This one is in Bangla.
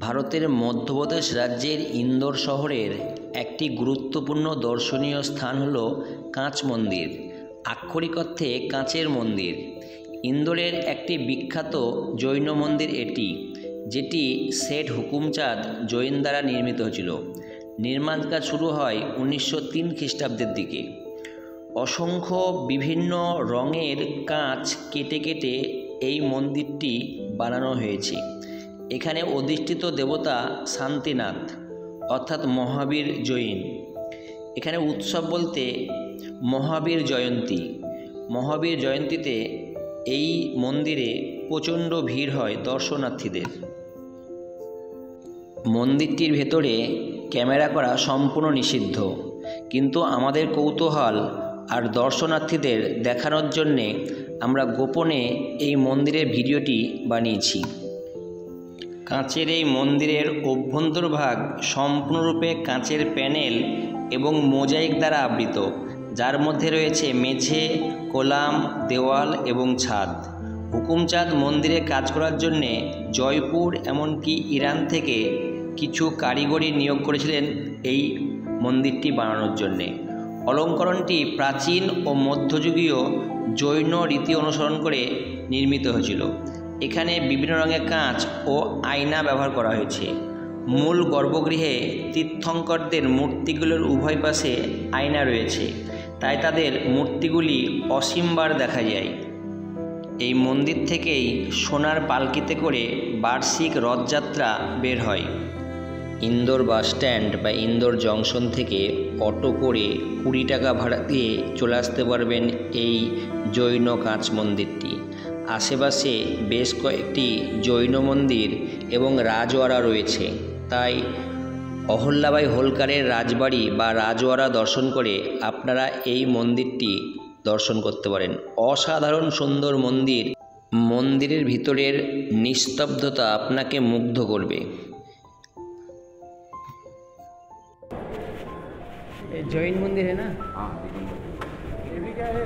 ভারতের মধ্যপ্রদেশ রাজ্যের ইন্দোর শহরের একটি গুরুত্বপূর্ণ দর্শনীয় স্থান হল কাঁচ মন্দির। আক্ষরিক অর্থে কাঁচের মন্দির। ইন্দোরের একটি বিখ্যাত জৈন মন্দির এটি, যেটি শেঠ হুকুমচাঁদ জৈন দ্বারা নির্মিত হয়েছিল। নির্মাণ কাজ শুরু হয় 1903 খ্রিস্টাব্দের দিকে। অসংখ্য বিভিন্ন রঙের কাঁচ কেটে কেটে এই মন্দিরটি বানানো হয়েছে। এখানে অধিষ্ঠিত দেবতা শান্তিনাথ অর্থাৎ মহাবীর জৈন। এখানে উৎসব বলতে মহাবীর জয়ন্তী। মহাবীর জয়ন্তীতে এই মন্দিরে প্রচণ্ড ভিড় হয় দর্শনার্থীদের। মন্দিরটির ভেতরে ক্যামেরা করা সম্পূর্ণ নিষিদ্ধ, কিন্তু আমাদের কৌতূহল আর দর্শনার্থীদের দেখানোর জন্যে আমরা গোপনে এই মন্দিরের ভিডিওটি বানিয়েছি। কাঁচের এই মন্দিরের অভ্যন্তরভাগ সম্পূর্ণরূপে কাঁচের প্যানেল এবং মোজাইক দ্বারা আবৃত, যার মধ্যে রয়েছে মেঝে, কোলাম, দেওয়াল এবং ছাদ। হুকুমচাঁদ মন্দিরে কাজ করার জন্যে জয়পুর এমনকি ইরান থেকে কিছু কারিগরি নিয়োগ করেছিলেন এই মন্দিরটি বানানোর জন্যে। অলঙ্করণটি প্রাচীন ও মধ্যযুগীয় জৈন রীতি অনুসরণ করে নির্মিত হয়েছিল। এখানে বিভিন্ন রঙের কাঁচ ও আয়না ব্যবহার করা হয়েছে। মূল গর্ভগৃহে তীর্থঙ্করদের মূর্তিগুলোর উভয় পাশে আয়না রয়েছে, তাই তাদের মূর্তিগুলি অসীমবার দেখা যায়। এই মন্দির থেকেই সোনার পালকিতে করে বার্ষিক রথযাত্রা বের হয়। ইন্দোর বাসস্ট্যান্ড বা ইন্দোর জংশন থেকে অটো করে 20 টাকা ভাড়া দিয়ে চলে আসতে পারবেন এই জৈন কাঁচ মন্দিরটি। আশেপাশে বেশ কয়েকটি জৈন মন্দির এবং রাজওয়াড়া রয়েছে, তাই অহল্যাবাই হোলকারের রাজবাড়ি বা রাজওয়াড়া দর্শন করে আপনারা এই মন্দিরটি দর্শন করতে পারেন। অসাধারণ সুন্দর মন্দির। মন্দিরের ভিতরের নিস্তব্ধতা আপনাকে মুগ্ধ করবে। जैन मंदिर है ना? हाँ, ये भी क्या है?